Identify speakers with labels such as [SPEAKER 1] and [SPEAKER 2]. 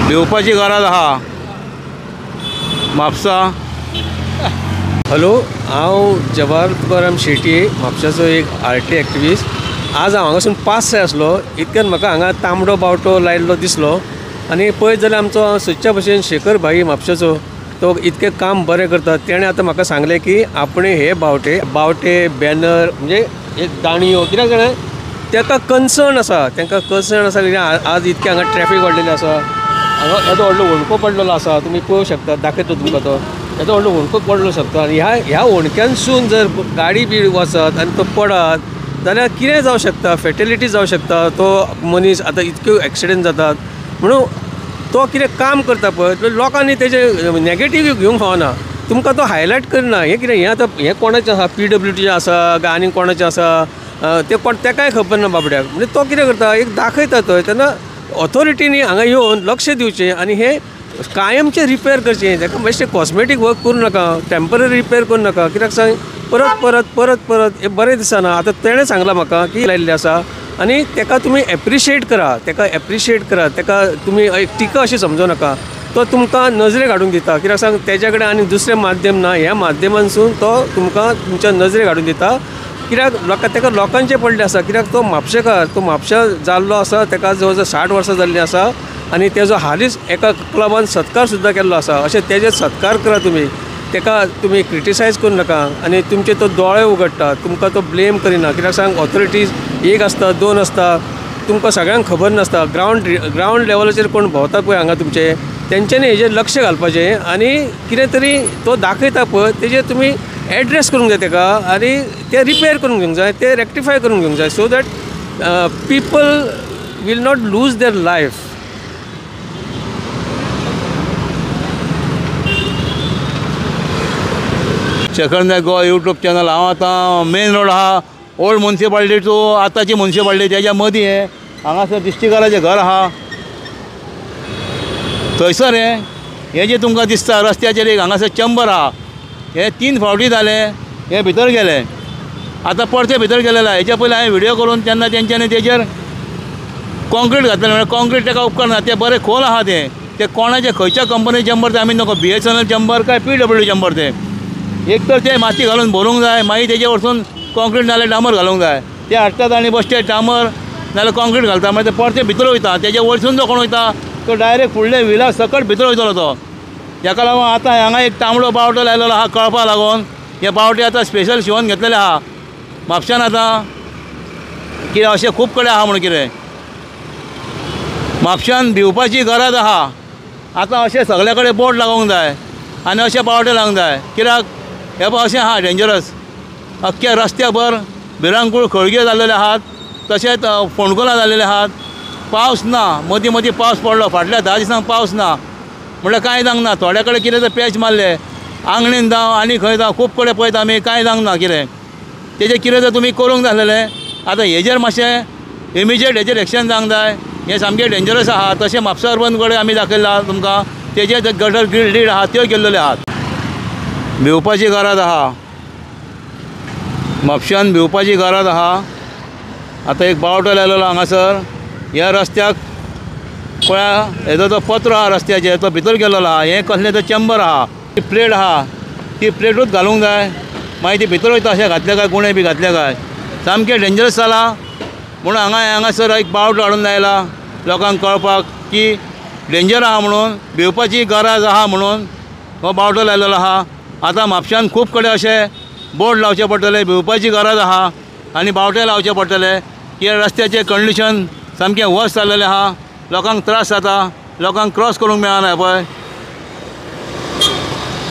[SPEAKER 1] भिवपाची गरज आहा म्हापसा।
[SPEAKER 2] हॅलो, हांव जवाहर तुकाराम शेटये, म्हापशाचो एक आरटी एक्टिविस्ट। आज हांव हांगासून पास जाय आसलो, इतक्यान म्हाका हांगा तांबडो बावटो लायल्लो दिसलो आनी पळयत जाल्यार आमचो सदच्या भशेन शेखर भाई म्हापशाचो तो इतकें काम बरें करता। तेणें आतां म्हाका सांगलें की आपणे हे बावटे बॅनर म्हणजे एक दाणयो कित्याक जाणा ताका कन्सर्न आसा, तांकां कन्सर्न आसा कित्याक आज इतकें हांगा ट्रॅफीक वाडलेलें आसा। हांगा येदो व्हडलो होणको पडलेलो आसा, तुमी पळोवंक शकता, दाखयता तुमकां तो येदो व्हडलो होणको पडलो शकता। आनी ह्या होणक्यांसून जर गाडी बी वचत आनी तो पडत जाल्यार कितें जावं शकता, फॅटिलिटी जावं शकता। तो मनीस आतां इतक्यो एक्सिडेंट जातात म्हणून तो कितें काम करता पळय लोकांनी तेजे नॅगेटीव घेवंक फावना, तुमकां तो हायलायट करना। हें कितें हें आतां हें कोणाचें आसा, PWTचें आसा काय आनी कोणाचें आसा तें तेकाय खबर ना बाबड्याक। म्हणजे तो कितें करता एक दाखयता थंय, तेन्ना ऑथॉरिटीनी हांगा येवन लक्ष दिवचें आनी हें कायमचें रिपेर करचें। ताका बेश्टें कॉस्मेटीक वर्क करूं नाका, टॅम्पररी रिपेर करूं नाका। कित्याक सांग परत हें बरें दिसना। आतां तेणें सांगलां म्हाका की लायिल्लें आसा आनी ताका तुमी एप्रिशिएट करा, ताका तुमी एक टिका अशी समजूं नाका। तो तुमकां नजरेक हाडून दिता, कित्याक सांग तेज्या कडेन आनी दुसरें माध्यम ना, ह्या माध्यमांसून तो तुमकां तुमच्या नजरेक हाडून दिता। कित्याक ताका लोकांचें पडलें आसा, कित्याक तो म्हापशेकार, तो म्हापशा जाल्लो आसा, ताका जवळ जवळ 60 वर्सां जाल्लीं आसा आनी तेजो हालींच एका क्लबान सत्कार सुद्दां केल्लो आसा। अशें तेजे सत्कार करा तुमी, ताका तुमी क्रिटिसायज करूं नाका आनी तुमचे तो दोळे उगडटा, तुमकां तो ब्लेम करिना। कित्याक सांग ऑथॉरिटीज एक आसता, दोन आसता, तुमकां सगळ्यांक खबर नासता। ग्रावंड लेवलाचेर कोण भोंवता पळय हांगा तुमचे, तेंच्यांनी हेजेर लक्ष घालपाचें आनी कितें तरी तो दाखयता पळय तेजेर तुमी एड्रेस करूंक जाय ताका आनी ते रिपेर करूंक घेवंक जाय, ते रेक्टिफाय करूंक घेवंक जाय, so that people will not lose their life.
[SPEAKER 1] Shekhar Nayak Goa YouTube channel. हांव आतां मेन रोड आहा ओल्ड मुन्सिपालिटी टू आतांची मुन्सिपालिटी, तेज्या मदीं हें हांगासर दिश्टीकाराचें घर आहा थंयसर हें जें तुमकां दिसता रस्त्याचेर एक हांगासर चेंबर आहा, हे 3 फावटी जालें हे भितर गेले, आतां परते भितर गेलेले। हेच्या पयलीं हांवें व्हिडियो करून तेन्ना तेंच्यांनी तेजेर कॉन्क्रीट घातलेलें, म्हणजे कॉन्क्रीट ताका उपकारना, तें बरें खोल आहा तें कोणाचें खंयच्या कंपनी चेंबर तें आमी नकळो, BSNL चेंबर काय PWD चेंबर तें एक तर तें माती घालून भरूंक जाय, मागीर तेजे वरसून कॉन्क्रीट नाल्यार डांबर घालूंक जाय। ते हाडटात आनी बेश्टे डांबर नाल्यार कॉन्क्रीट घालता, मागीर ते परते भितर वयता, तेजे वरसून जो कोण वयता तो डायरेक्ट फुडले व्हिला सकट भितर वयतलो तो। हेका लागून आतां हांगा एक तांबडो बावटो लायलेलो आहा कळपा लागून। हे बावटे आतां स्पेशल शिंवोन घेतलेले आहा म्हापशान। आतां कितें अशें खूब कडेन आहा म्हण कितें म्हापशान भिवपाची गरज आहा। आतां अशें सगळे कडेन बोर्ड लागोंक जाय आनी अशे बावटे लावंक जाय, कित्याक हे पळय अशें आहा डेंजरस। अख्ख्या रस्त्याभर भिरांकूळ खळग्यो जाल्लेले आहात, तशेंच फोंडकुलां जाल्लेले आहात। पावस ना, मदीं पावस पडलो, फाटल्या 10 दिसांक पावस ना म्हळ्यार कांय जावंक ना। थोड्या कडेन कितें तर पॅच मारले, आंगणीन जावं आनी खंय जावं खूब कडेन पळयता आमी, कांय जावंक ना। कितें तेजें कितें तर तुमी करूंक जाय आसलेलें। आतां हेजेर मातशें इमिजिएट हेजेर एक्शन जावंक जाय, हें सामकें डेंजरस आहा। तशें म्हापसा अर्बन कडेन आमी दाखयलां आहा तुमकां, तेजे गटर लीड आहा त्यो केल्लेल्यो आहात। भिवपाची गरज आहा म्हापशान, भिवपाची गरज आहा। आतां एक बावटो लायलेलो हांगासर ह्या रस्त्याक पळया, हेजो तो पत्रो आहा रस्त्याचेर तो भितर गेल्लो आहा। हें कसलें तो चेंबर आहा, ती प्लेट आहा, ती प्लेटूच घालूंक जाय, मागीर ती भितर वयता अशें घातलें काय गुणे बी घातलें काय, सामकें डेंजरस जाला। म्हणून हांगासर एक बावटो हाडून लायला लोकांक कळपाक की डेंजर आहा म्हणून, भिवपाची गरज आहा म्हणून हो बावटो लायलेलो आहा। आतां म्हापशान खूब कडेन अशें बोर्ड लावचे पडटले, भिवपाची गरज आहा आनी बावटे लावचे पडटले, कित्याक रस्त्याचें कंडिशन सामकें वर्स्ट जाल्लेलें आहा। लोकांक त्रास जाता, लोकांक क्रॉस करूंक मेळना पळय।